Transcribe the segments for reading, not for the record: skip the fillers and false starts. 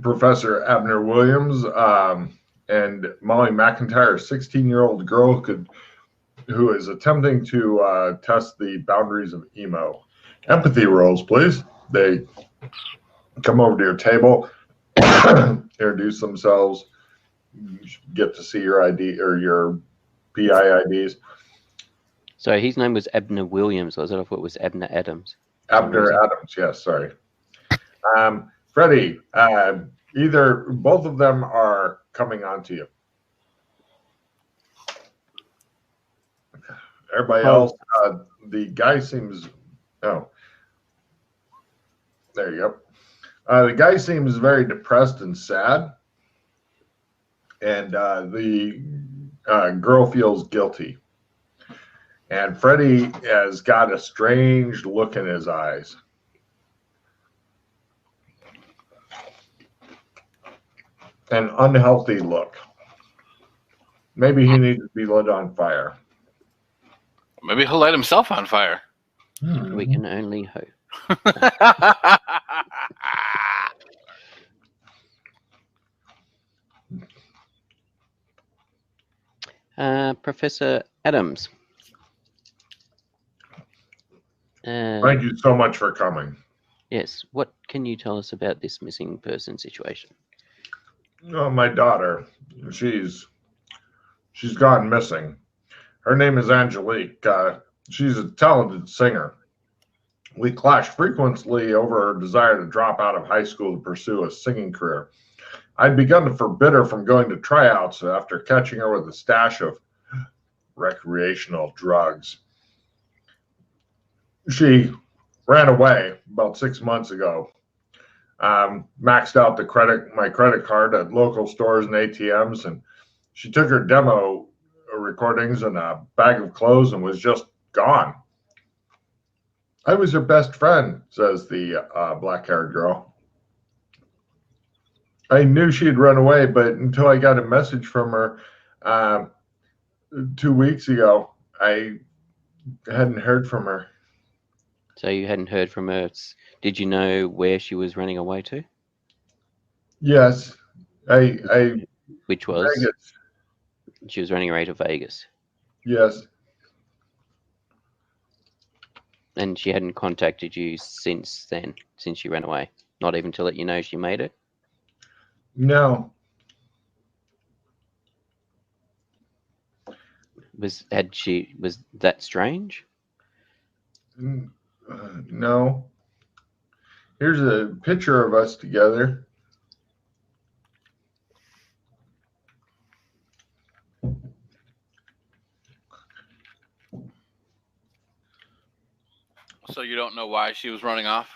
Professor Abner Williams and Molly McIntyre, a 16-year-old girl who is attempting to test the boundaries of emo. Empathy rolls, please. They come over to your table, introduce themselves, get to see your ID or your PI IDs. So his name was Abner Williams, was it? I thought it was Abner Adams. Abner Adams, yes, sorry. Freddie, both of them are coming on to you. Everybody else, the guy seems, oh, there you go. The guy seems very depressed and sad, and the girl feels guilty. And Freddie has got a strange look in his eyes. An unhealthy look. Maybe he needs to be lit on fire. Maybe he'll light himself on fire. We can only hope. Professor Adams. Thank you so much for coming. Yes. What can you tell us about this missing person situation? Oh, my daughter, she's gone missing. Her name is Angelique. She's a talented singer. We clash frequently over her desire to drop out of high school to pursue a singing career. I'd begun to forbid her from going to tryouts after catching her with a stash of recreational drugs. She ran away about 6 months ago. Maxed out my credit card at local stores and ATMs, and she took her demo recordings and a bag of clothes and was just gone. I was her best friend, says the black-haired girl. I knew she had run away, but until I got a message from her 2 weeks ago, I hadn't heard from her. So you hadn't heard from her. Did you know where she was running away to? Yes. Which was? Vegas. She was running away to Vegas. Yes. And she hadn't contacted you since then, since she ran away? Not even to let you know she made it? No. Was that strange? No. Here's a picture of us together. So you don't know why she was running off?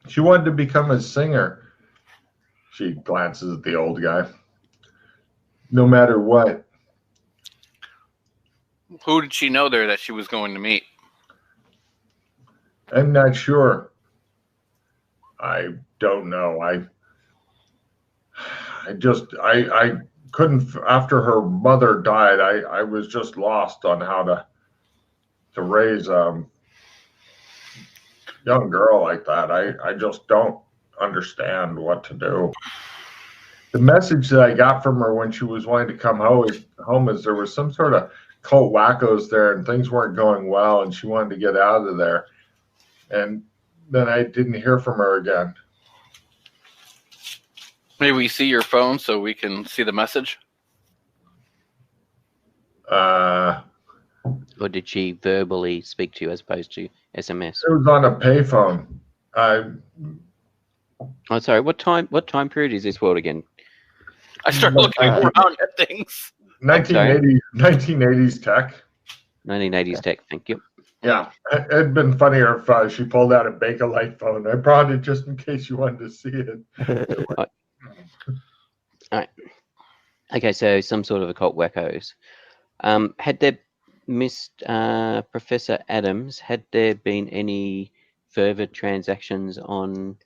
She wanted to become a singer. She glances at the old guy. No matter what. Who did she know there that she was going to meet? I'm not sure. I don't know. I couldn't, after her mother died, I was just lost on how to raise a young girl like that. I just don't understand what to do. The message that I got from her when she was wanting to come home is there was some sort of cult wackos there and things weren't going well and she wanted to get out of there. And then I didn't hear from her again. Maybe we see your phone so we can see the message? Or did she verbally speak to you as opposed to SMS? It was on a payphone. Oh, sorry. What time period is this world again? I start looking around at things. 1980s tech. 1980s tech. Thank you. Yeah, it'd been funnier if she pulled out a Bakelite phone. I brought it just in case you wanted to see it. All right. Okay, so some sort of occult wackos. Had there missed Professor Adams? Had there been any further transactions on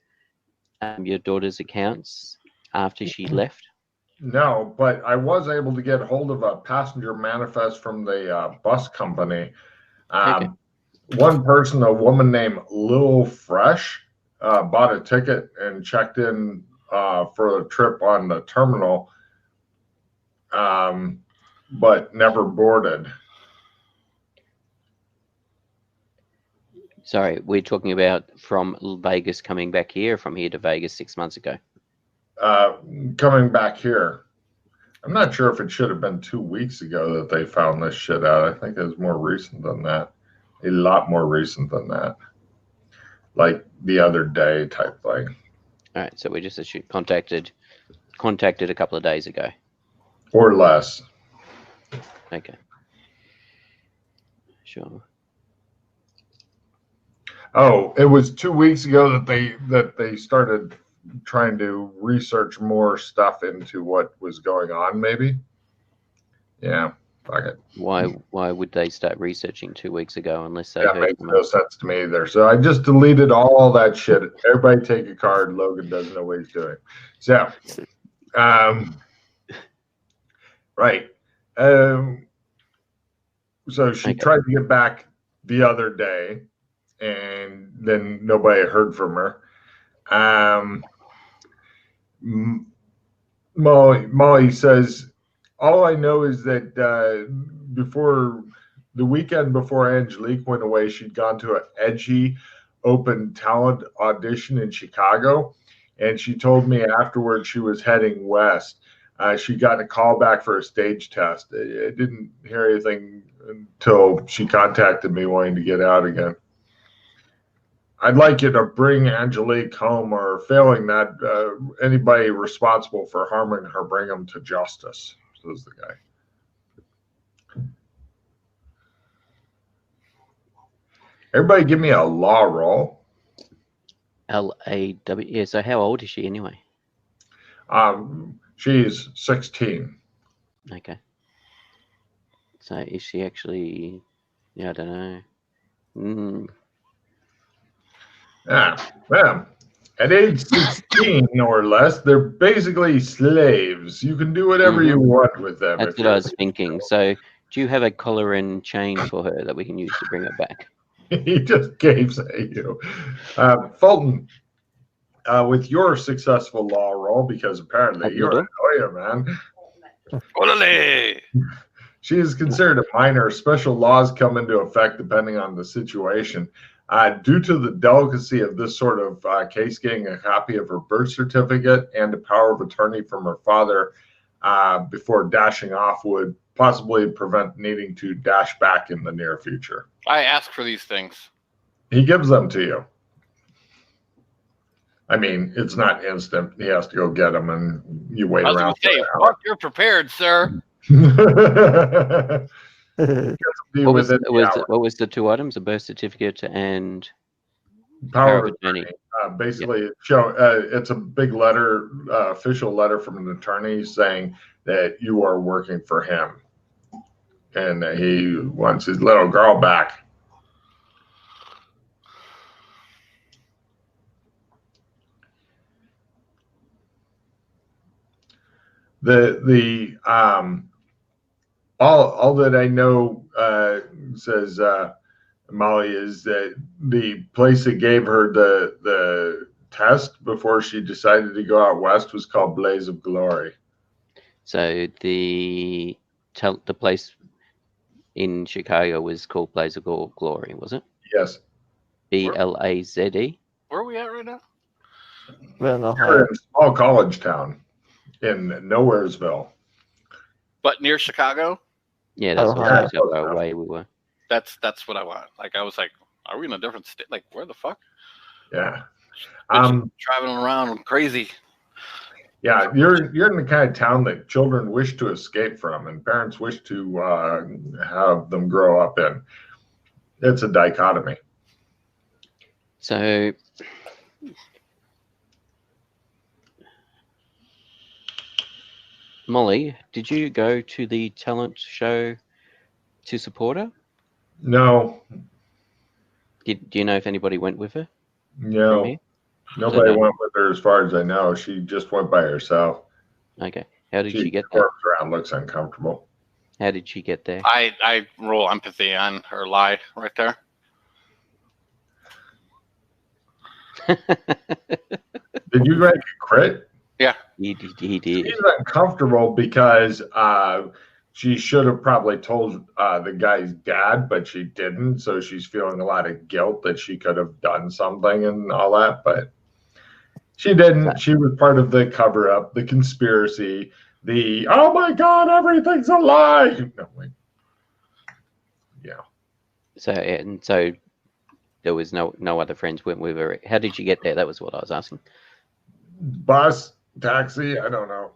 your daughter's accounts after she left? No, but I was able to get hold of a passenger manifest from the bus company. Okay. One person, a woman named Lil Fresh, bought a ticket and checked in for a trip on the terminal, but never boarded. Sorry, we're talking about from Vegas coming back here, or from here to Vegas 6 months ago? Coming back here. I'm not sure if it should have been 2 weeks ago that they found this shit out. I think it was more recent than that. A lot more recent than that. Like the other day type thing. All right, so we just contacted a couple of days ago. Or less. Okay. Sure. Oh, it was 2 weeks ago that they started trying to research more stuff into what was going on, maybe. Yeah, fuck it. Why would they start researching 2 weeks ago unless they That heard makes from no us? sense to me either. So I just deleted all that shit. Everybody take a card. Logan doesn't know what he's doing. So, right. So she tried to get back the other day, and then nobody heard from her. Molly says, all I know is that before the weekend before Angelique went away, she'd gone to an edgy open talent audition in Chicago. And she told me afterwards she was heading west. She got a call back for a stage test. I didn't hear anything until she contacted me wanting to get out again. I'd like you to bring Angelique home, or failing that, anybody responsible for harming her, bring them to justice, says the guy. Everybody give me a law roll. LAW. Yeah, so how old is she anyway? She's 16. Okay. So is she actually, yeah, I don't know. Well, at age 16 or less, they're basically slaves. You can do whatever you want with them. That's what I was thinking. So do you have a collar and chain for her that we can use to bring her back? He just gaves at you. Fulton, with your successful law roll, because apparently you're a lawyer, man. Orale! She is considered a minor. Special laws come into effect depending on the situation. Due to the delicacy of this sort of case, getting a copy of her birth certificate and a power of attorney from her father before dashing off would possibly prevent needing to dash back in the near future. I ask for these things. He gives them to you. I mean, it's not instant. He has to go get them, and you wait around. Fuck, you're prepared, sir. What was the two items? A birth certificate and power of attorney. Basically, it's a big letter, official letter from an attorney saying that you are working for him, and that he wants his little girl back. All that I know, says Molly, is that the place that gave her the test before she decided to go out west was called Blaze of Glory. So the place in Chicago was called Blaze of Glory, was it? Yes. BLAZE. Where are we at right now? We're in a small college town in Nowheresville. But near Chicago? Yeah, that's how away we were. That's what I want. Like, I was like, are we in a different state? Like, where the fuck? Yeah. Traveling around crazy. Yeah, you're in the kind of town that children wish to escape from and parents wish to have them grow up in. It's a dichotomy. So Molly, did you go to the talent show to support her? No. Do you know if anybody went with her? No. Nobody went with her as far as I know. She just went by herself. Okay. How did she get there? Around, looks uncomfortable. How did she get there? I roll empathy on her lie right there. Did you make a crit? He did. She's uncomfortable because she should have probably told the guy's dad, but she didn't. So she's feeling a lot of guilt that she could have done something and all that, but she didn't. She was part of the cover up, the conspiracy, the oh my God, everything's a lie. No, yeah. So there was no other friends went with her. How did you get there? That was what I was asking. Bus, taxi, I don't know.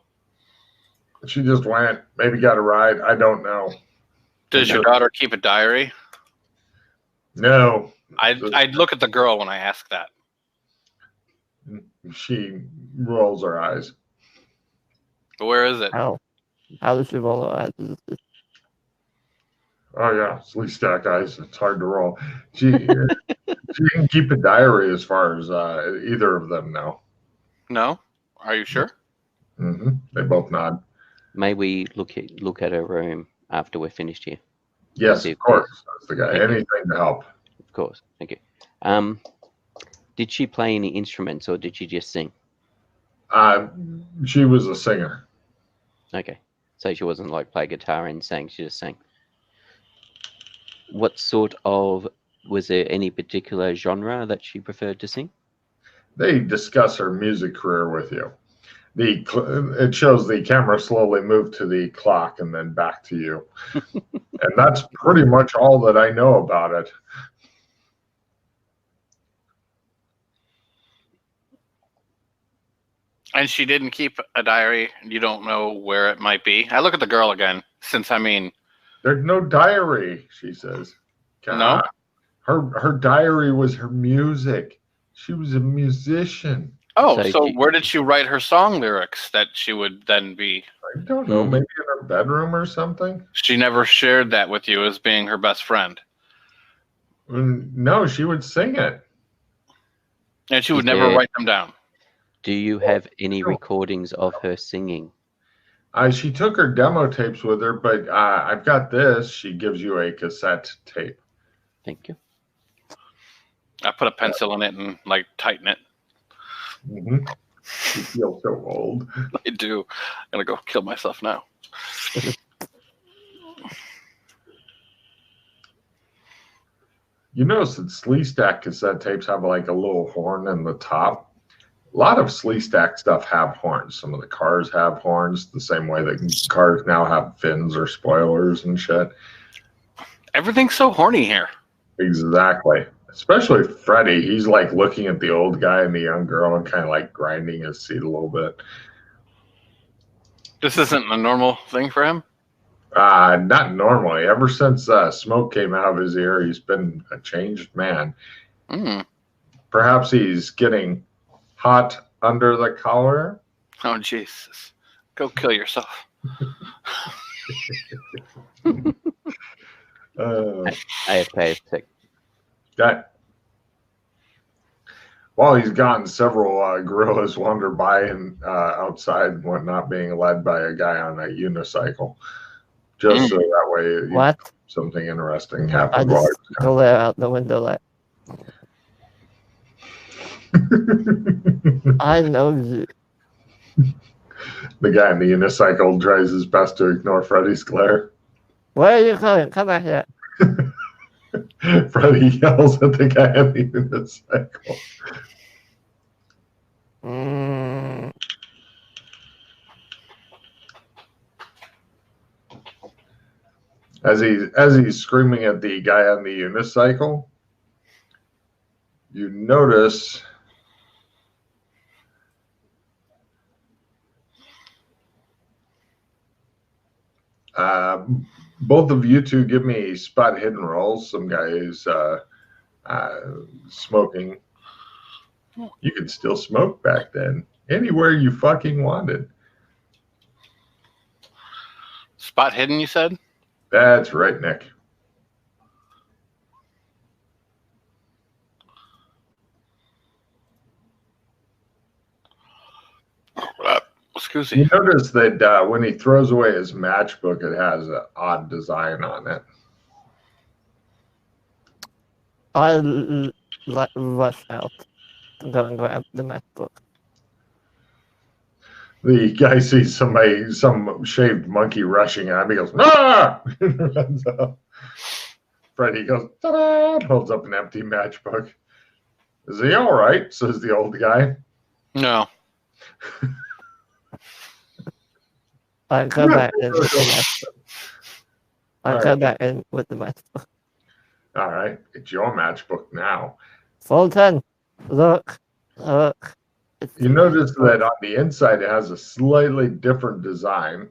She just went, maybe got a ride. I don't know. Does your daughter keep a diary? No. I'd look at the girl when I ask that. She rolls her eyes. Where is it? How does she roll her eyes? Oh yeah, sleeve stack eyes. It's hard to roll. She didn't keep a diary as far as either of them know. No? Are you sure? Mm-hmm. They both nod. May we look at her room after we're finished here? Yes, of course. That's the guy. Thank you. Anything to help. Of course. Thank you. Did she play any instruments or did she just sing? She was a singer. Okay. So she wasn't like play guitar and sang, she just sang. What sort of, was there any particular genre that she preferred to sing? They discuss her music career with you. It shows the camera slowly move to the clock and then back to you. And that's pretty much all that I know about it. And she didn't keep a diary. You don't know where it might be. I look at the girl again, since there's no diary, she says. No? Her diary was her music. She was a musician. Oh, so where did she write her song lyrics that she would then be? I don't know, maybe in her bedroom or something? She never shared that with you as being her best friend. No, she would sing it. And she would never write them down. Do you have any recordings of her singing? She took her demo tapes with her, but I've got this. She gives you a cassette tape. Thank you. I put a pencil in it and like tighten it. Mm-hmm. You feel so old. I do. I'm gonna go kill myself now. You notice that sleeve stack cassette tapes have like a little horn in the top. A lot of sleeve stack stuff have horns. Some of the cars have horns, the same way that cars now have fins or spoilers and shit. Everything's so horny here. Exactly. Especially Freddy. He's like looking at the old guy and the young girl and kind of like grinding his seat a little bit. This isn't a normal thing for him? Not normally. Ever since smoke came out of his ear, he's been a changed man. Perhaps he's getting hot under the collar. Oh, Jesus. Go kill yourself. AFK. While he's gone, several gorillas wander by and outside and whatnot, being led by a guy on a unicycle. Just so that way something interesting happens. I just go there out the window like, I know you. The guy on the unicycle tries his best to ignore Freddy's glare. Where are you going? Come back here. Freddy yells at the guy on the unicycle. As he's screaming at the guy on the unicycle, you notice both of you two give me spot hidden rolls. Some guys smoking. You could still smoke back then. Anywhere you fucking wanted. Spot hidden, you said? That's right, Nick. Excuse me. You notice that when he throws away his matchbook, it has an odd design on it. I rush out to go and grab the MacBook. The guy sees some shaved monkey rushing at him. He goes, ah! Runs up. Freddy goes, ta-da! Holds up an empty matchbook. Is he all right? Says the old guy. No. I go back in with the matchbook. I All go right. back in with the matchbook. All right, it's your matchbook now. Fulton, look. It's You the notice matchbook. that on the inside it has a slightly different design.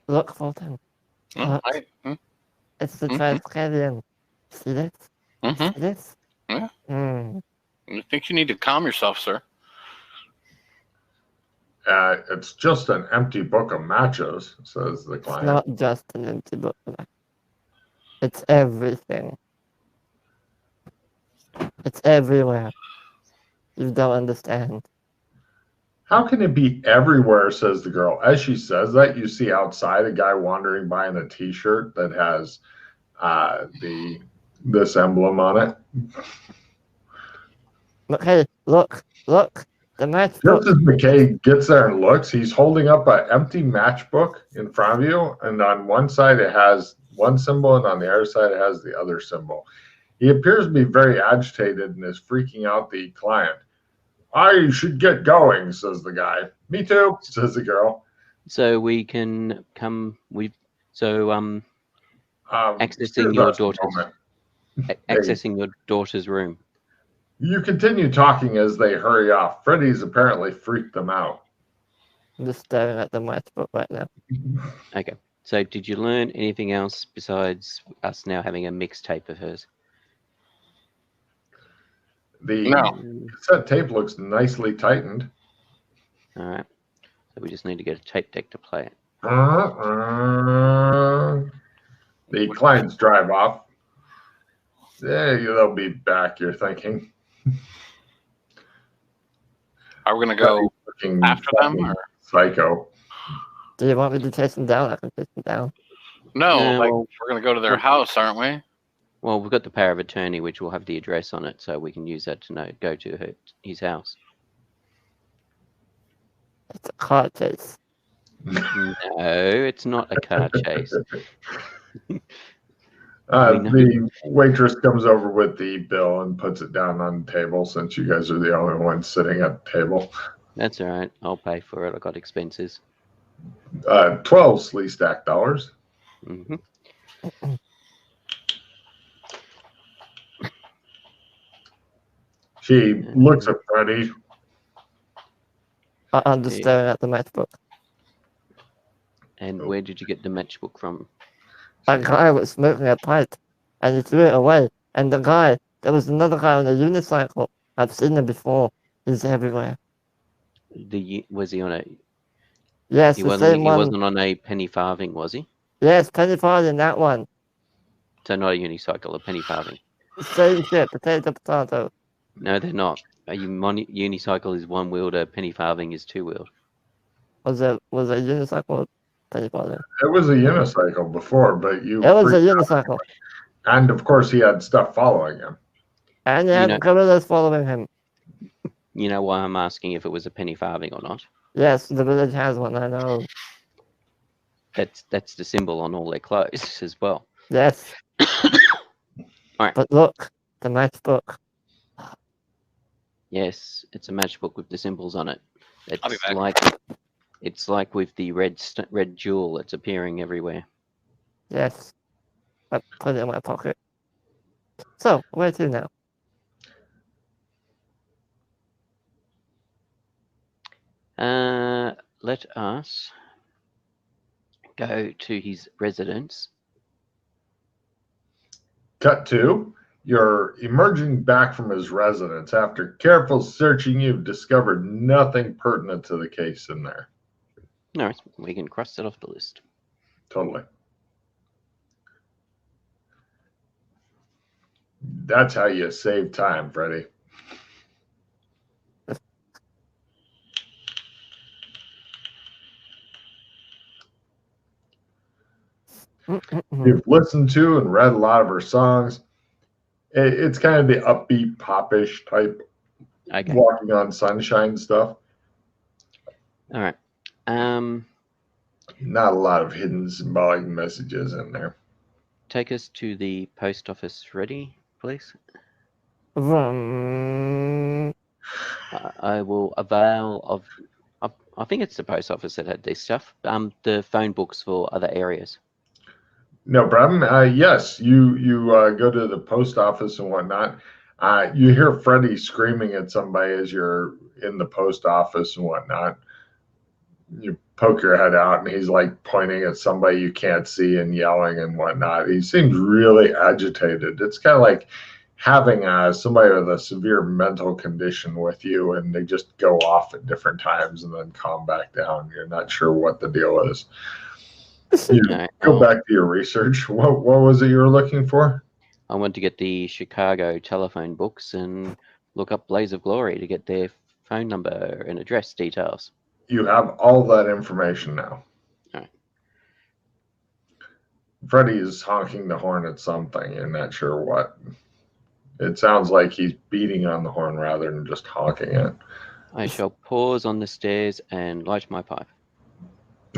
Look, Fulton. Mm, It's the Mhm. Transcavian. See this? Mhm. See this? Yeah. Mm. I think you need to calm yourself, sir. It's just an empty book of matches, says the It's client. not just an empty book. It's everything. It's everywhere. You don't understand. How can it be everywhere, says the girl. As she says that, you see outside a guy wandering by in a t-shirt that has this emblem on it. Okay, look. The matchbook. Just as McKay gets there and looks, he's holding up an empty matchbook in front of you, and on one side it has one symbol, and on the other side it has the other symbol. He appears to be very agitated and is freaking out the client. I should get going, says the guy. Me too, says the girl. So we can come. Accessing Excuse your us a moment. accessing your daughter's room. You continue talking as they hurry off. Freddy's apparently freaked them out. I'm just staring at the matchbook right now. Okay. So did you learn anything else besides us now having a mixtape of hers? The No. cassette tape looks nicely tightened. All right. So we just need to get a tape deck to play it. The clients drive off. Yeah, they'll be back, you're thinking. Are we going to go Looking after them? fucking Or? psycho. Do you want me to chase them down? I can chase them down. No, No, like well- we're going to go to their house, aren't we? Well, we've got the power of attorney, which will have the address on it, so we can use that to go to his house. It's a car chase. No, it's not a car chase. The waitress comes over with the bill and puts it down on the table since you guys are the only ones sitting at the table. That's all right. I'll pay for it. I got expenses. 12 Slee Stack dollars. Hmm. She looks at Freddy. I'm just staring at the matchbook. And where did you get the matchbook from? A guy was smoking a pipe, and he threw it away. And there was another guy on a unicycle. I've seen him before. He's everywhere. Was he on a? Yes, He the wasn't. same He one. wasn't on a penny farthing, was he? Yes, penny farthing, that one. So not a unicycle, a penny farthing. Same shit, potato. No, they're not. A unicycle is one-wheeled. A penny farthing is two-wheeled. Was a unicycle penny farthing? It was a unicycle before, but you. It was a freaked out. unicycle. And of course, he had stuff following him. And he had gorillas following him. You know why I'm asking if it was a penny farthing or not? Yes, the village has one, I know. That's the symbol on all their clothes as well. Yes. Alright. But look, the matchbook. Yes, it's a matchbook with the symbols on it. I'll be It's like with the red jewel that's appearing everywhere. Yes. I put it in my pocket. So, where to now? Let us go to his residence. Cut to, you're emerging back from his residence. After careful searching, you've discovered nothing pertinent to the case in there. No, we can cross that off the list. Totally. That's how you save time, Freddy. You've listened to and read a lot of her songs. It's kind of the upbeat, popish type, Okay. walking on sunshine stuff. All right. Not a lot of hidden symbolic messages in there. Take us to the post office ready, please. Vroom. I will avail of. I think it's the post office that had this stuff. The phone books for other areas. No problem. Yes, you go to the post office and whatnot. You hear Freddie screaming at somebody as you're in the post office and whatnot. You poke your head out, and he's like pointing at somebody you can't see and yelling and whatnot. He seems really agitated. It's kind of like having somebody with a severe mental condition with you, and they just go off at different times and then calm back down. You're not sure what the deal is. You Alright, go well, back to your research. What was it you were looking for? I want to get the Chicago telephone books and look up Blaze of Glory to get their phone number and address details. You have all that information now. Alright. Freddie is honking the horn at something. You're not sure what. It sounds like he's beating on the horn rather than just honking it. I shall pause on the stairs and light my pipe.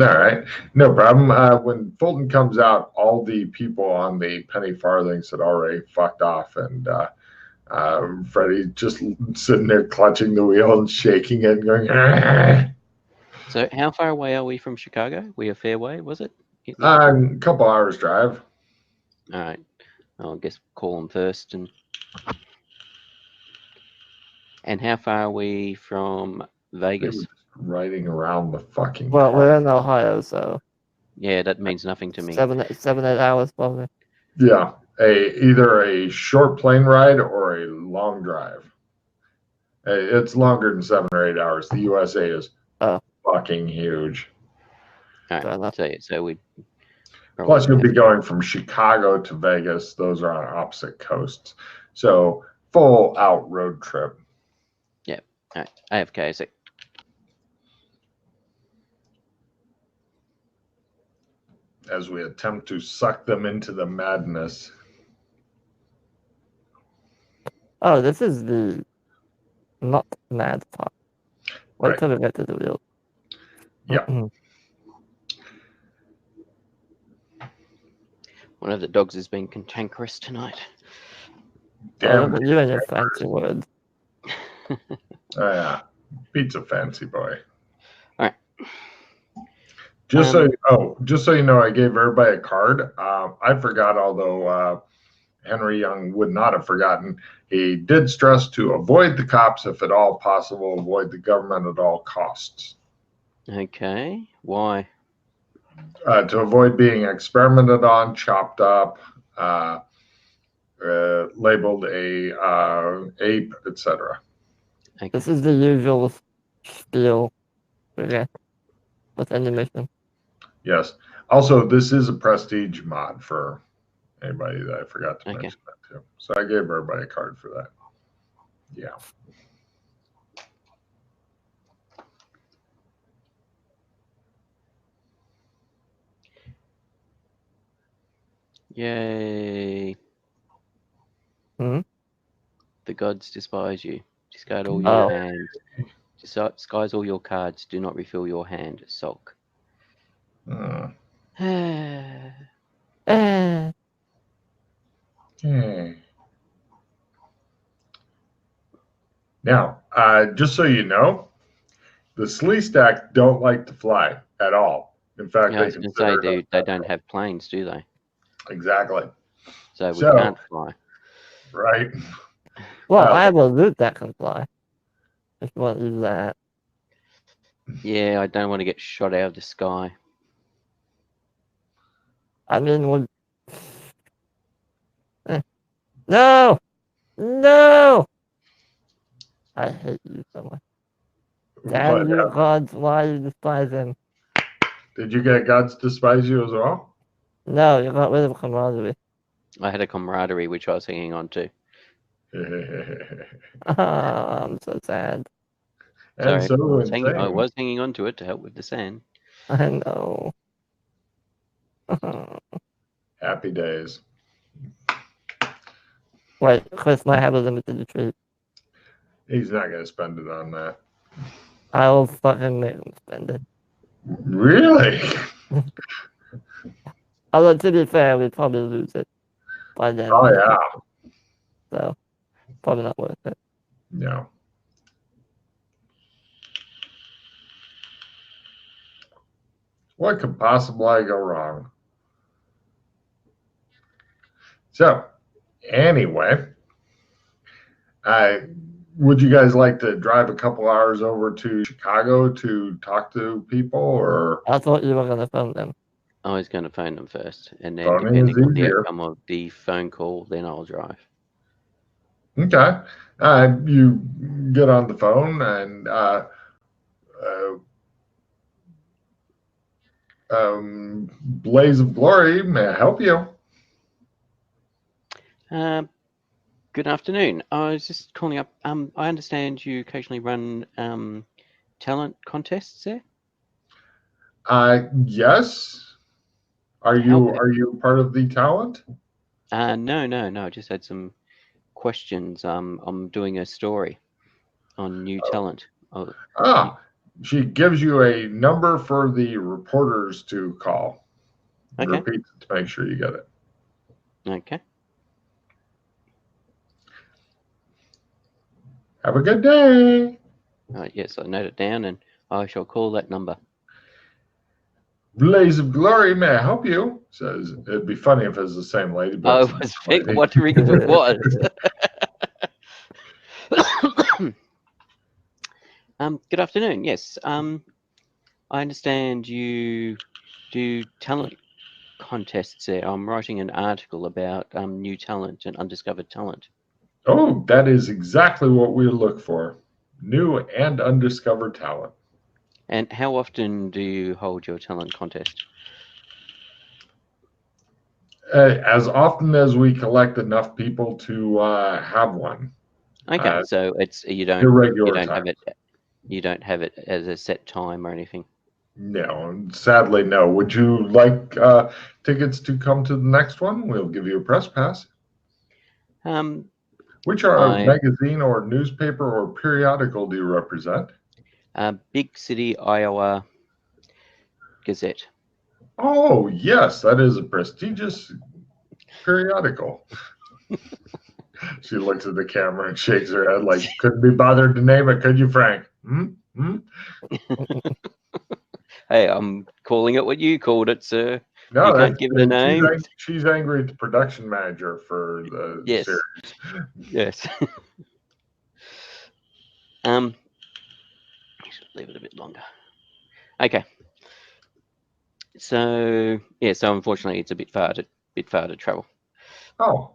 All right, no problem. When Fulton comes out, all the people on the penny farthings had already fucked off, and Freddie just sitting there clutching the wheel and shaking it and going, "Argh." So how far away are we from Chicago? We a fair way, was it? A couple hours drive. All right. I'll guess call them first. And how far are we from Vegas? Riding around the fucking Well, car. we're in Ohio, so Yeah, that means nothing to me. 7-8 hours probably. Yeah, either a short plane ride or a long drive. It's longer than 7 or 8 hours. The USA is fucking huge. All Fair enough. right. So we. Plus, you'll be going from Chicago to Vegas. Those are on opposite coasts. So, full out road trip. Yeah. All right. AFK. So as we attempt to suck them into the madness. Oh, this is the not mad part. Wait Right. till we get to the real. Yeah. one of the dogs has been cantankerous tonight. Damn. Oh, you and your fancy words. Yeah. Pete's a fancy boy. All right. Just so you know, I gave everybody a card. I forgot, although Henry Young would not have forgotten. He did stress to avoid the cops if at all possible, avoid the government at all costs. Okay. Why? To avoid being experimented on, chopped up, labeled a ape, etc. Okay. This is the usual spiel we get with any mission. Yes. Also, this is a prestige mod for anybody that I forgot to mention that too. So I gave everybody a card for that. Yeah. Yay. Hmm? The gods despise you. Discard all your Oh. hands. Disguise all your cards. Do not refill your hand. Sulk. Hmm. Now, just so you know, the Slee Stack don't like to fly at all. In fact, Yeah, I was going to say, they don't have planes, do they? Exactly. So we can't fly. Right. Well, I have a loot that can fly. If you want to use that. Yeah, I don't want to get shot out of the sky. I mean, No! No! I hate you so much. Damn you, gods, why you despise him? Did you get gods despise you as well? No, you got rid of camaraderie. I had a camaraderie which I was hanging on to. I'm so sad. And Sorry, so I was hanging on to it to help with the sand. I know. Happy days. Wait, Chris might have a limited retreat. He's not going to spend it on that. I'll fucking make him spend it. Really? Although, to be fair, we'd probably lose it by then. Oh, yeah. So, probably not worth it. No. What could possibly go wrong? So, anyway, would you guys like to drive a couple hours over to Chicago to talk to people, or I thought you were going to phone them. I was going to phone them first, and then Phoning depending is on the easier. outcome of the phone call, then I'll drive. Okay. You get on the phone and Blaze of Glory, may I help you? Good afternoon. I was just calling up. I understand you occasionally run talent contests there. Yes. Are you part of the talent? No. I just had some questions. I'm doing a story on new talent. She gives you a number for the reporters to call. Okay. Repeat it to make sure you get it. Okay. Have a good day. Yes, I note it down, and I shall call that number. Blaze of Glory, may I help you? Says it'd be funny if it was the same lady. But I it's was not the lady. wondering if it was. Good afternoon. Yes. I understand you do talent contests there. I'm writing an article about new talent and undiscovered talent. Oh, that is exactly what we look for. New and undiscovered talent. And how often do you hold your talent contest? As often as we collect enough people to have one. Okay, so it's you don't have it as a set time or anything. No, sadly, no. Would you like tickets to come to the next one? We'll give you a press pass. Which magazine or newspaper or periodical do you represent? Big City, Iowa Gazette. Oh, yes, that is a prestigious periodical. She looks at the camera and shakes her head like, couldn't be bothered to name it, could you, Frank? Hey, I'm calling it what you called it, sir. No, you can't give it a name. She's angry at the production manager for the series. Yes. Leave it a bit longer. Okay. So unfortunately, it's a bit far to travel. Oh.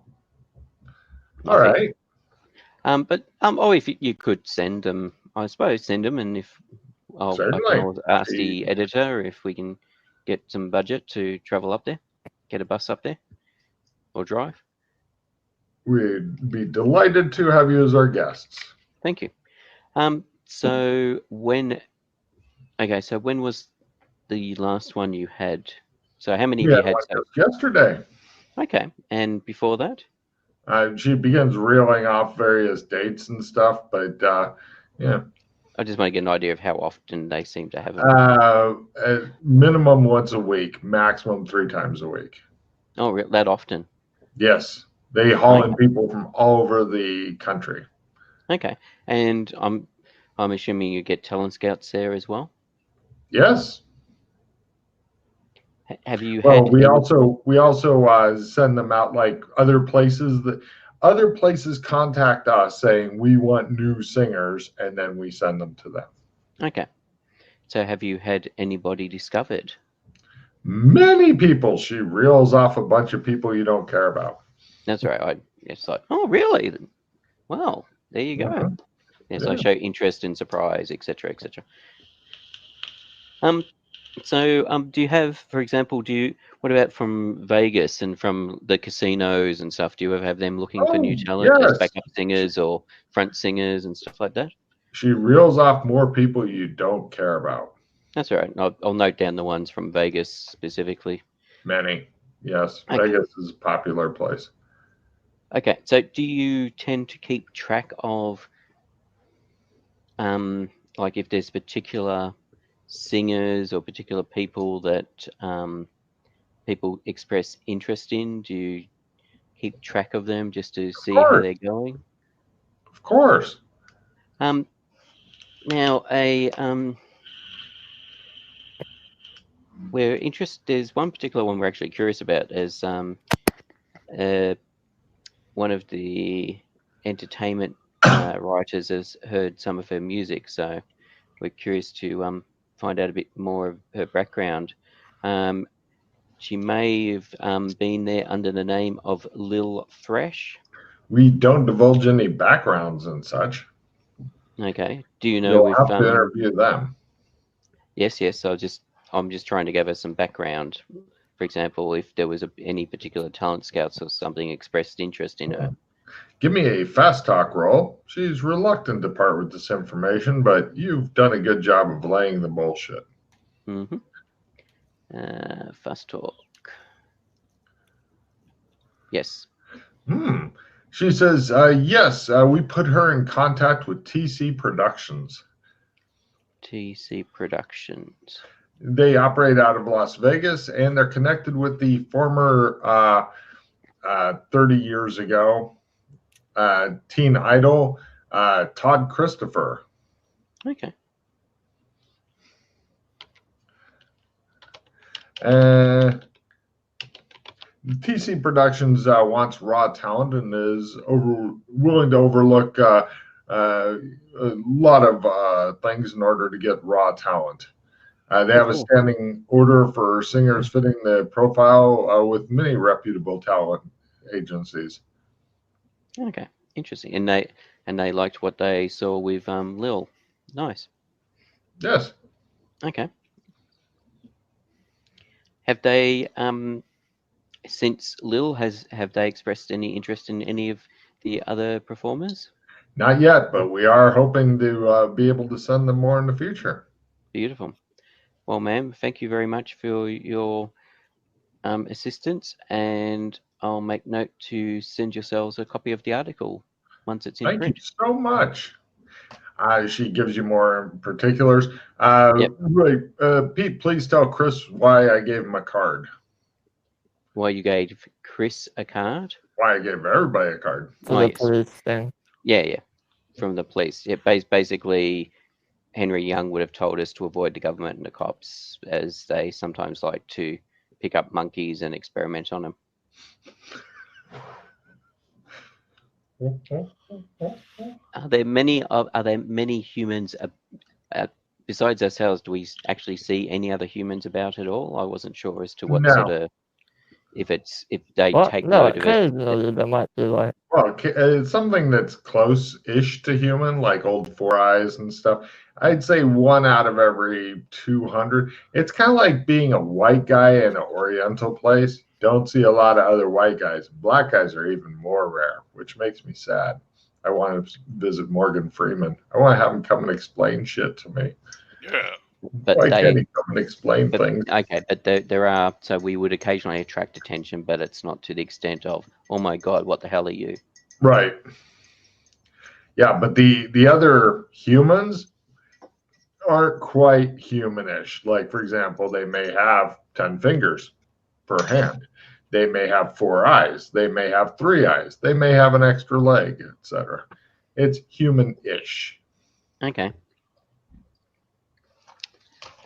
All right. But if you could send them, I suppose send them, and if I can always ask the editor if we can get some budget to travel up there, get a bus up there, or drive. We'd be delighted to have you as our guests. Thank you. So when was the last one you had? So how many have you had? Yesterday. Okay, and before that? She begins reeling off various dates and stuff, but yeah. I just want to get an idea of how often they seem to have them. Minimum once a week, maximum 3 times a week. Oh, that often? Yes, they haul in people from all over the country. Okay, and I'm assuming you get talent scouts there as well. Yes. Have you? Well, we also send them out like other places. Other places contact us saying we want new singers, and then we send them to them. Okay. So have you had anybody discovered? Many people. She reels off a bunch of people you don't care about. That's right. It's like, oh, really? Well, there you go. Uh-huh. Yes, yeah. I show interest and surprise, etc., etc. So, do you have, for example, what about from Vegas and from the casinos and stuff? Do you ever have them looking for new talent as backup singers or front singers and stuff like that? She reels off more people you don't care about. That's all right. I'll note down the ones from Vegas specifically. Many, yes. Okay. Vegas is a popular place. Okay, so do you tend to keep track of, like if there's particular singers or particular people that people express interest in? Do you keep track of them just to see how course. they're going? Of course. Now we're interested. There's one particular one we're actually curious about, as one of the entertainment writers has heard some of her music, so we're curious to find out a bit more of her background. She may have been there under the name of Lil Thresh. We don't divulge any backgrounds and such. Okay. Do you know You'll if have to interview them. Yes. I'm just trying to give her some background. For example, if there was any particular talent scouts or something expressed interest in her. Give me a fast talk roll. She's reluctant to part with this information, but you've done a good job of laying the bullshit. Mm-hmm. Fast talk. Yes. She says, yes, we put her in contact with TC Productions. TC Productions. They operate out of Las Vegas, and they're connected with the former 30 years ago teen idol, Todd Christopher. Okay. TC Productions wants raw talent and is willing to overlook a lot of things in order to get raw talent. They have a standing order for singers fitting the profile with many reputable talent agencies. Okay, interesting. And they liked what they saw with Lil. Nice. Yes. Okay. Have they since Lil have they expressed any interest in any of the other performers? Not yet, but we are hoping to be able to send them more in the future. Beautiful. Well, ma'am, thank you very much for your assistance, and I'll make note to send yourselves a copy of the article once it's in Thank print. you so much. She gives you more particulars. Yep. Right. Pete, please tell Chris why I gave him a card. Why you gave Chris a card? Why I gave everybody a card. For the police thing. Yeah. From the police. Yeah, basically, Henry Young would have told us to avoid the government and the cops, as they sometimes like to pick up monkeys and experiment on them. Are there many humans besides ourselves? Do we actually see any other humans about at all? I wasn't sure as to what sort of if they take note of it. Occasionally there might be like. Well, it's something that's close-ish to human, like old Four Eyes and stuff. I'd say 1 out of every 200. It's kind of like being a white guy in an Oriental place. Don't see a lot of other white guys. Black guys are even more rare, which makes me sad. I want to visit Morgan Freeman. I want to have him come and explain shit to me. Yeah. But why can't he come and explain things? Okay, but there are, so we would occasionally attract attention, but it's not to the extent of, oh my God, what the hell are you? Right. Yeah, but the other humans aren't quite humanish. Like, for example, they may have 10 fingers per hand. They may have 4 eyes. They may have 3 eyes. They may have an extra leg, etc. It's human-ish. Okay.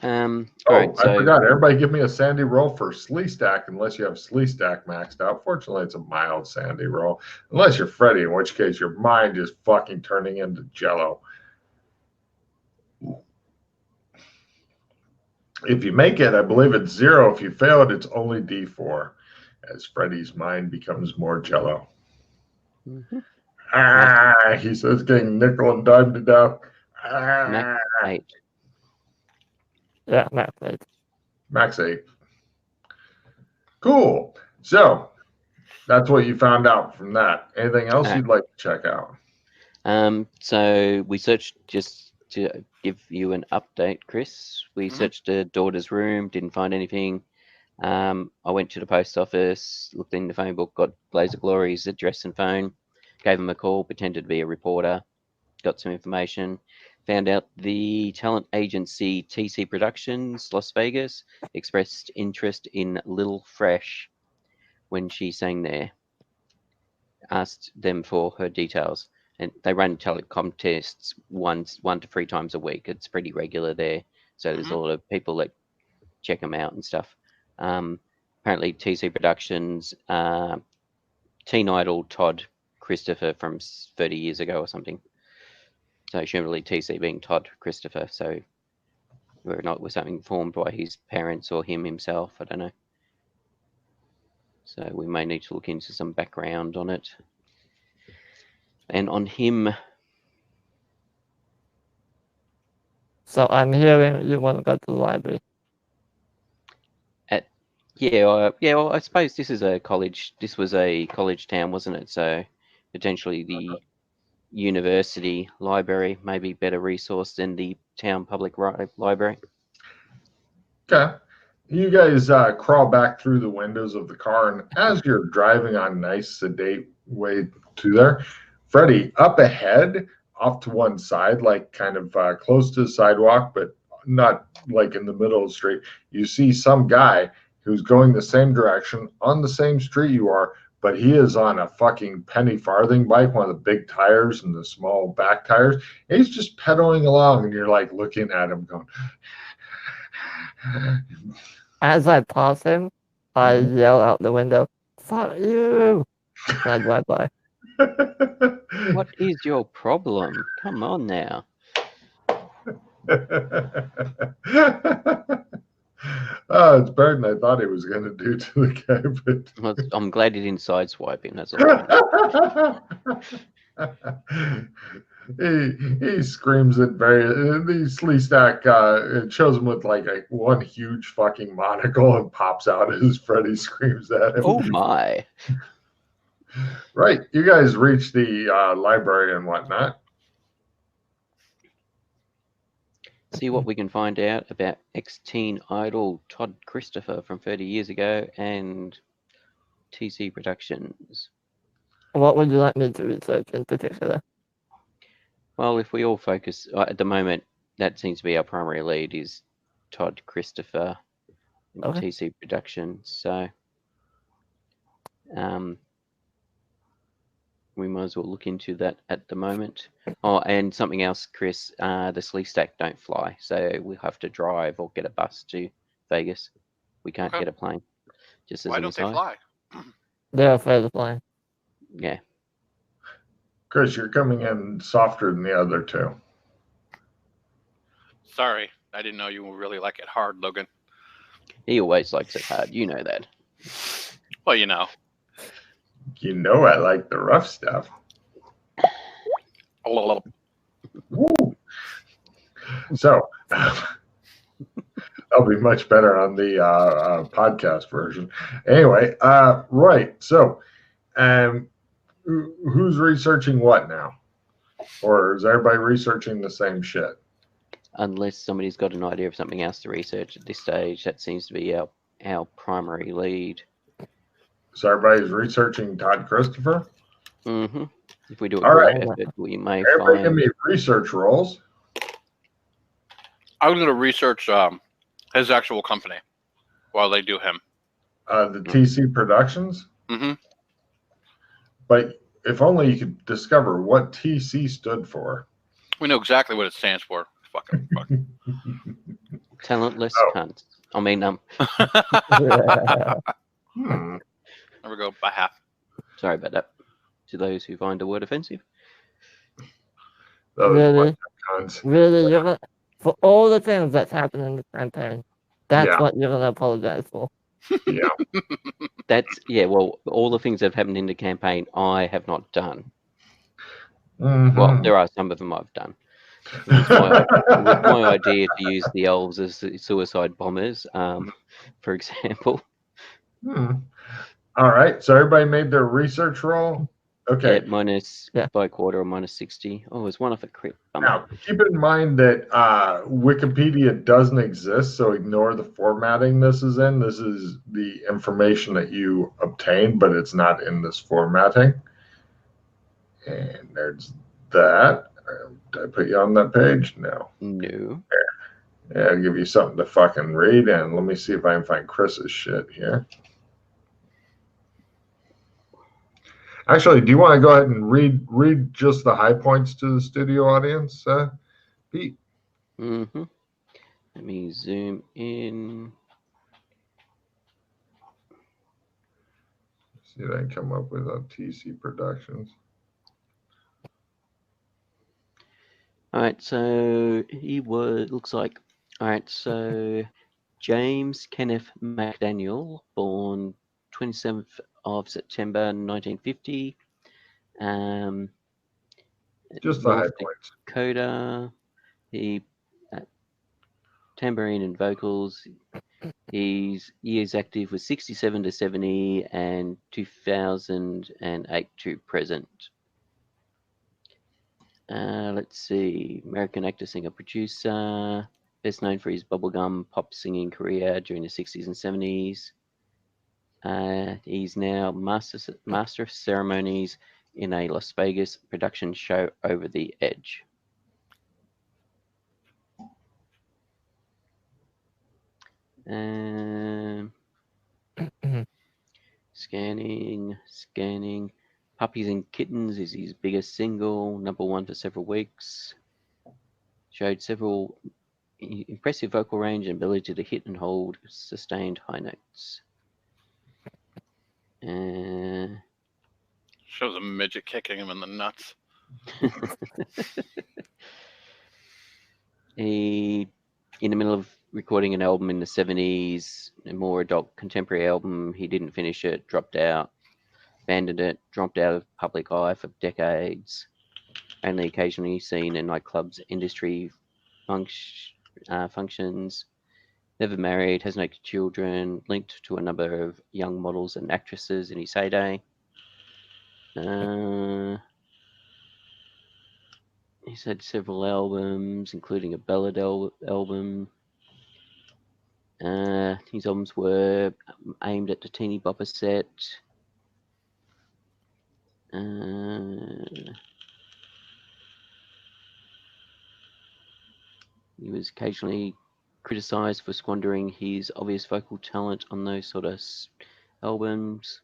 I forgot. Everybody give me a sandy roll for Slee Stack unless you have Slee Stack maxed out. Fortunately, it's a mild sandy roll. Unless you're Freddy, in which case your mind is fucking turning into jello. If you make it, I believe it's 0. If you fail it, it's only D4, as Freddy's mind becomes more jello. Mm-hmm. He says, getting nickel and dime to death. Max 8. Yeah, Max 8. Max 8. Cool. So that's what you found out from that. Anything else you'd like to check out? So we searched, just to give you an update, Chris. We searched the daughter's room, didn't find anything. I went to the post office, looked in the phone book, got Blazer Glory's address and phone, gave him a call, pretended to be a reporter, got some information, found out the talent agency TC Productions, Las Vegas, expressed interest in Lil Fresh when she sang there. Asked them for her details, and they run telecom tests one to 3 times a week. It's pretty regular there, so there's a lot of people that check them out and stuff. Apparently, TC Productions, teen idol Todd Christopher from 30 years ago or something. So surely TC being Todd Christopher. So whether or not it was something formed by his parents or him himself, I don't know. So we may need to look into some background on it. And on him. So I'm hearing you want to go to the library. Well, I suppose this is a college. This was a college town, wasn't it? So potentially the university library may be better resourced than the town public library. Okay. You guys crawl back through the windows of the car, and as you're driving on nice, sedate way to there, Freddie, up ahead, off to one side, like kind of close to the sidewalk, but not like in the middle of the street, you see some guy who's going the same direction on the same street you are, but he is on a fucking penny farthing bike, one of the big tires and the small back tires. And he's just pedaling along, and you're like looking at him going, As I pass him, I yell out the window, "Fuck you!" And I drive by. What is your problem? Come on now. Oh, it's better than I thought he was going to do to the guy. Well, I'm glad he didn't sideswipe him. That's all. He screams at Lee Stack it shows him with like one huge fucking monocle and pops out as Freddy screams at him. Oh my. Right, you guys reach the library and whatnot. See what we can find out about ex-teen idol Todd Christopher from 30 years ago and TC Productions. What would you like me to research in particular? Well, if we all focus at the moment, that seems to be our primary lead is Todd Christopher and Okay. TC Productions. So we might as well look into that at the moment. Oh, and something else, Chris, the Sleeve Stack don't fly, so we'll have to drive or get a bus to Vegas. We can't Okay. get a plane. Just as Why an don't they aside. fly? They're afraid of flying. Yeah. Chris, you're coming in softer than the other two. Sorry, I didn't know you really like it hard, Logan. He always likes it hard. You know that. Well, you know. You know I like the rough stuff. Woo. So that'll be much better on the podcast version. Anyway, right. So who's researching what now? Or is everybody researching the same shit? Unless somebody's got an idea of something else to research at this stage, that seems to be our primary lead. So everybody's researching Todd Christopher? Mm-hmm. If we do a All group right. effort, we may Everybody give find... me research rolls. I was going to research his actual company while they do him. The TC Productions? Mm-hmm. But if only you could discover what TC stood for. We know exactly what it stands for. Fucking fuck. Talentless cunts. I mean, There we go, by half. sorry about that. To those who find the word offensive. Those Really? cons. Really, you're gonna, for all the things that's happened in the campaign, that's Yeah. what you're gonna apologize for. Yeah. Well, all the things that have happened in the campaign, I have not done. Mhm. Well, there are some of them I've done. It was my idea to use the elves as suicide bombers, for example. All right. So everybody made their research roll. Okay. minus Yeah. by a quarter or minus 60. Oh, it's one off a crit. Now, keep in mind that Wikipedia doesn't exist, so ignore the formatting this is in. This is the information that you obtained, but it's not in this formatting. And there's that. Did I put you on that page? No. No. Yeah, I'll give you something to fucking read, and let me see if I can find Chris's shit here. Actually, do you want to go ahead and read just the high points to the studio audience, Pete? Mm-hmm. Let me zoom in. See what I can come up with on TC Productions. All right, so he was, looks like, all right, so James Kenneth McDaniel, born 27th of September 1950, Just the high North points. Dakota. He tambourine and vocals. His years active was 67 to 70 and 2008 to present. Let's see. American actor, singer, producer. Best known for his bubblegum pop singing career during the 60s and 70s. He's now master of ceremonies in a Las Vegas production show, Over the Edge. Scanning. Puppies and Kittens is his biggest single, #1 for several weeks. Showed several impressive vocal range and ability to hit and hold sustained high notes. Shows a midget kicking him in the nuts. He, in the middle of recording an album in the 70s, a more adult contemporary album, he didn't finish it, dropped out, abandoned it, dropped out of public eye for decades. Only occasionally seen in nightclubs, industry functions. Never married, has no children, linked to a number of young models and actresses in his heyday. He's had several albums, including a ballad album. His albums were aimed at the teeny bopper set. He was occasionally criticized for squandering his obvious vocal talent on those sort of albums.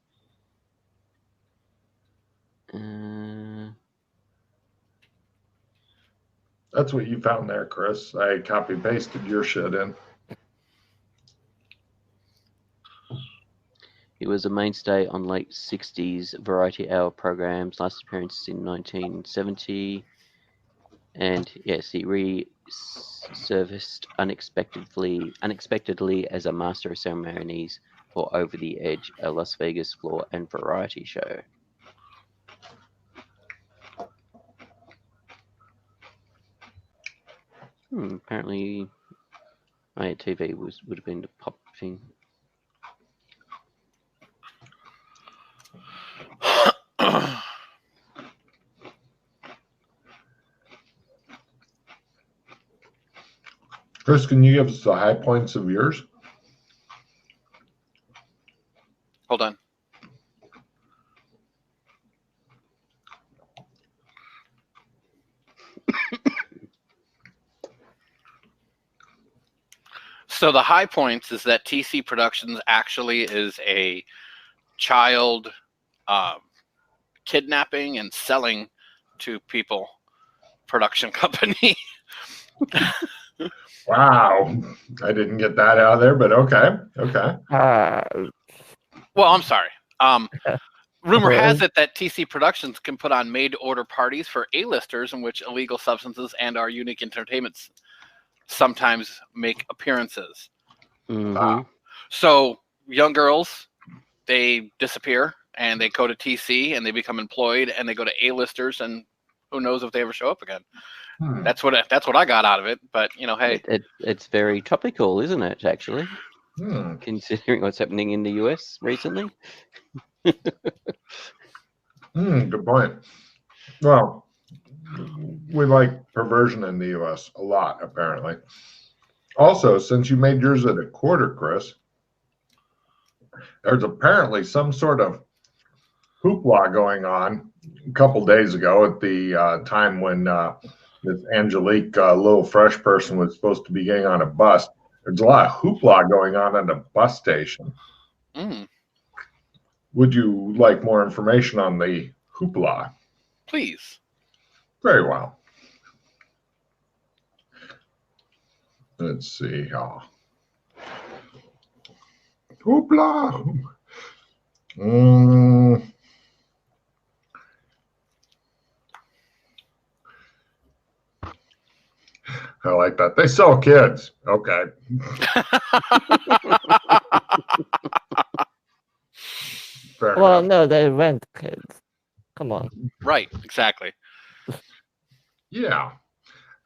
That's what you found there, Chris. I copy pasted your shit in. He was a mainstay on late 60s variety hour programs, last appearances in 1970. And yes, he resurfaced unexpectedly as a master of ceremonies for Over the Edge, a Las Vegas floor and variety show. Apparently, TV would have been the pop thing. Chris, can you give us the high points of yours? Hold on. So the high points is that TC Productions actually is a child kidnapping and selling to people production company. Wow. I didn't get that out of there, but okay. Well, I'm sorry. Rumor has it that TC Productions can put on made-to-order parties for A-listers in which illegal substances and our unique entertainments sometimes make appearances. Mm-hmm. So young girls, they disappear and they go to TC and they become employed and they go to A-listers and who knows if they ever show up again. That's what I got out of it. But hey, it's very topical, isn't it? Actually, considering what's happening in the US recently. Good point. Well, we like perversion in the U.S. a lot, apparently. Also, since you made yours at a quarter, Chris, there's apparently some sort of hoopla going on a couple days ago at the time when this Angelique little fresh person was supposed to be getting on a bus. There's a lot of hoopla going on at a bus station. Mm, Would you like more information on the hoopla? please. Very well. Let's see. Hoopla. I like that. They sell kids. Okay. Fair Well, enough. no, they rent kids. Come on. Right, exactly. Yeah.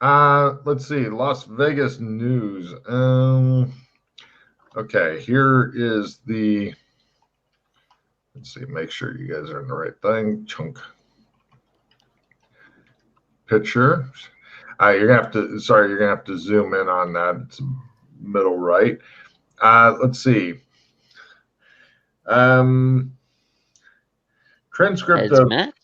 Let's see. Las Vegas news. Okay, here is the. Let's see. Make sure you guys are in the right thing. Chunk. Picture. You're gonna have to. Sorry, you're gonna have to zoom in on that. It's middle right. Let's see. Transcript As of Matt.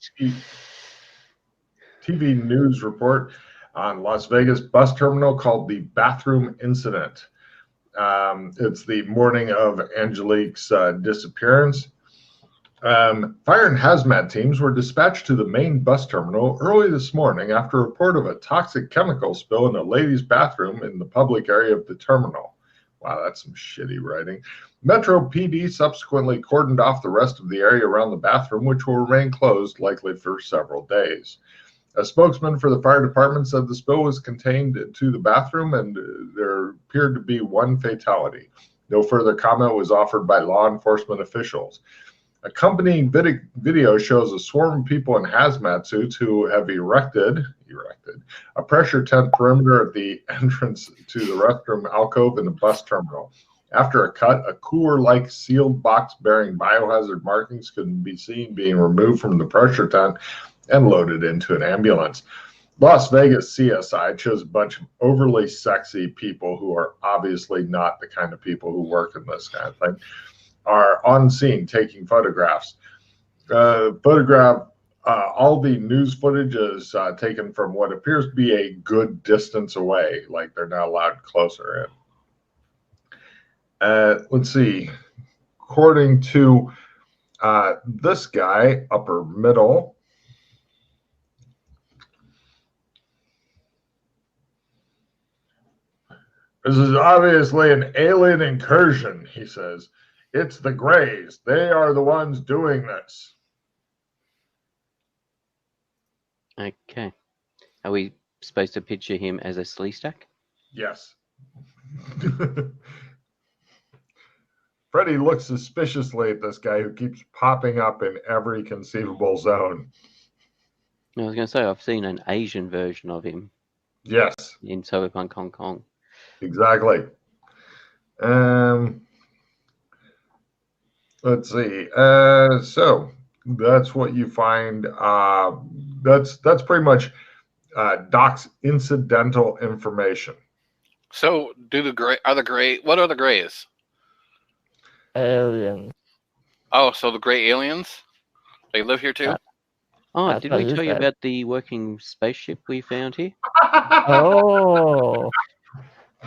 TV news report on Las Vegas bus terminal called the bathroom incident. It's the morning of Angelique's disappearance. Fire and hazmat teams were dispatched to the main bus terminal early this morning after a report of a toxic chemical spill in a ladies' bathroom in the public area of the terminal. Wow, that's some shitty writing. Metro PD subsequently cordoned off the rest of the area around the bathroom, which will remain closed likely for several days. A spokesman for the fire department said the spill was contained to the bathroom and there appeared to be one fatality. No further comment was offered by law enforcement officials. Accompanying video shows a swarm of people in hazmat suits who have erected a pressure tent perimeter at the entrance to the restroom alcove in the bus terminal. After a cut, a cooler-like sealed box bearing biohazard markings could be seen being removed from the pressure tent and loaded into an ambulance. Las Vegas CSI chose a bunch of overly sexy people who are obviously not the kind of people who work in this kind of thing, are on scene taking photographs. All the news footage is taken from what appears to be a good distance away, like they're not allowed closer in. Let's see. According to this guy, upper middle, this is obviously an alien incursion, he says. It's the Greys. They are the ones doing this. Okay. Are we supposed to picture him as a Sleestack? Yes. Freddy looks suspiciously at this guy who keeps popping up in every conceivable zone. I was going to say, I've seen an Asian version of him. Yes. In Cyberpunk Hong Kong. Exactly. Let's see. So that's what you find. That's pretty much Doc's incidental information. So, what are the Greys? Aliens. Oh, so the Grey aliens? They live here too? Oh, did we tell you about the working spaceship we found here? Oh.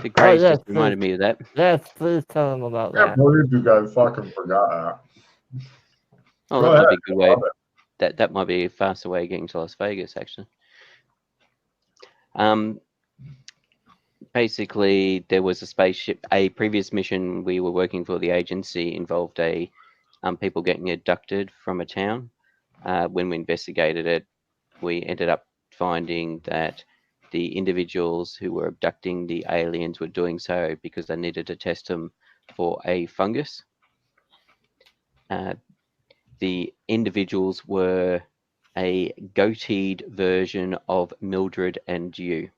The Greys just reminded me of that. Yes, please tell them about that. I believe you guys fucking forgot that. Oh, that might be a good way. That might be a faster way of getting to Las Vegas, actually. Basically, there was a spaceship. A previous mission we were working for the agency involved people getting abducted from a town. When we investigated it, we ended up finding that the individuals who were abducting the aliens were doing so because they needed to test them for a fungus. The individuals were a goateed version of Mildred and you.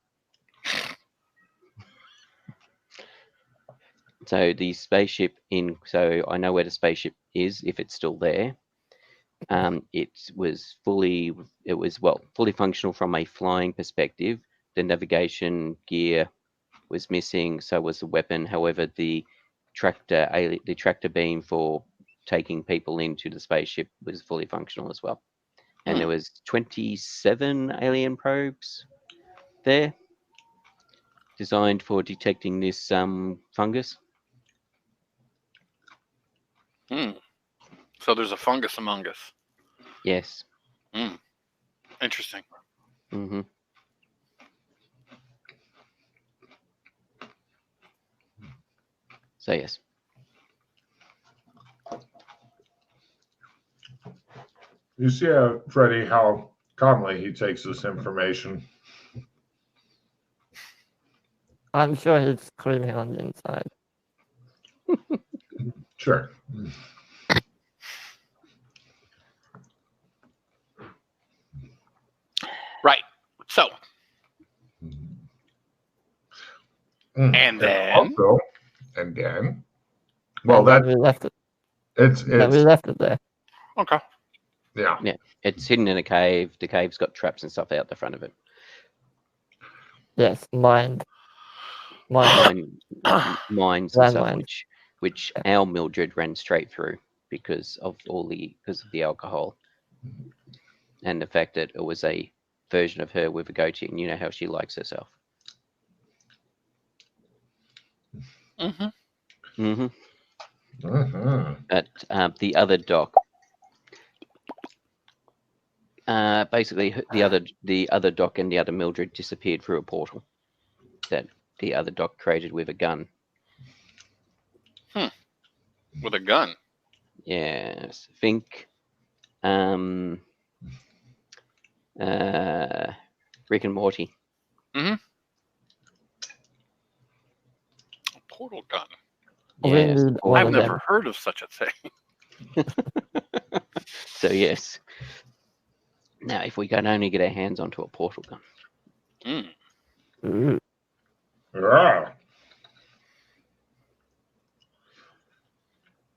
So the spaceship so I know where the spaceship is, if it's still there. It was fully functional from a flying perspective. The navigation gear was missing, so was the weapon. However, the tractor beam for taking people into the spaceship was fully functional as well. And there was 27 alien probes there, designed for detecting this fungus. So there's a fungus among us. Yes. Interesting. Mm-hmm. So yes. You see, Freddie, how calmly he takes this information. I'm sure he's screaming on the inside. Sure. Right. So. And then. Also, and then. Well, and that we left it. it's we left it there. Okay. Yeah. Yeah. It's hidden in a cave. The cave's got traps and stuff out the front of it. Yes, mines and stuff, Landmines. which our Mildred ran straight through because of the alcohol and the fact that it was a version of her with a goatee, and you know how she likes herself. Mm-hmm. Mm-hmm. Mm-hmm. But the other doc, basically the other doc and the other Mildred disappeared through a portal that the other doc created with a gun. With a gun. Yes, think Rick and Morty. Mm-hmm. A portal gun. Yes, I've never heard of such a thing. So yes. Now, if we can only get our hands onto a portal gun. Yeah.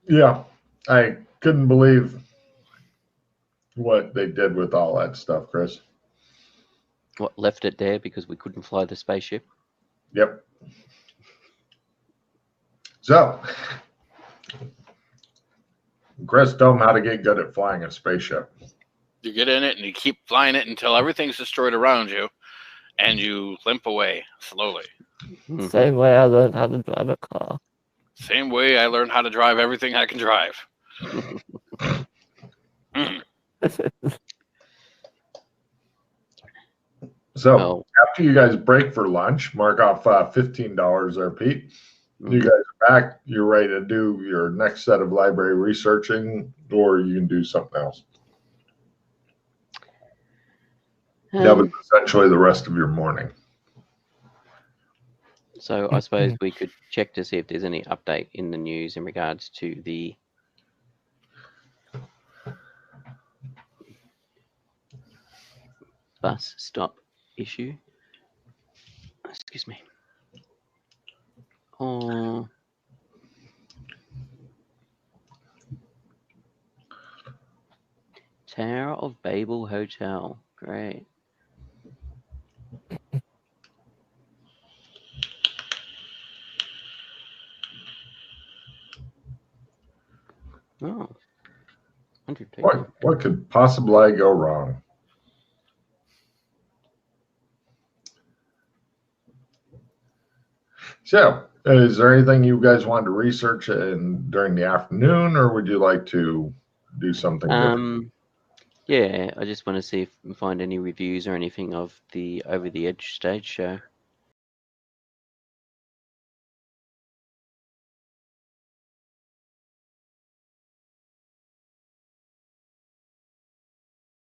Yeah. I couldn't believe what they did with all that stuff, Chris. What, left it there because we couldn't fly the spaceship? Yep. So, Chris told him how to get good at flying a spaceship. You get in it and you keep flying it until everything's destroyed around you, and you limp away slowly. Same way I learned how to drive a car. Same way I learned how to drive everything I can drive. So after you guys break for lunch, mark off $15 there, Pete. You guys are back. You're ready to do your next set of library researching, or you can do something else. That was essentially the rest of your morning. So I suppose we could check to see if there's any update in the news in regards to the bus stop issue. Excuse me. Oh. Tower of Babel Hotel. Great. Oh. 100 people. What could possibly go wrong? So, is there anything you guys want to research during the afternoon, or would you like to do something different? Yeah, I just want to see if we can find any reviews or anything of the Over the Edge stage show.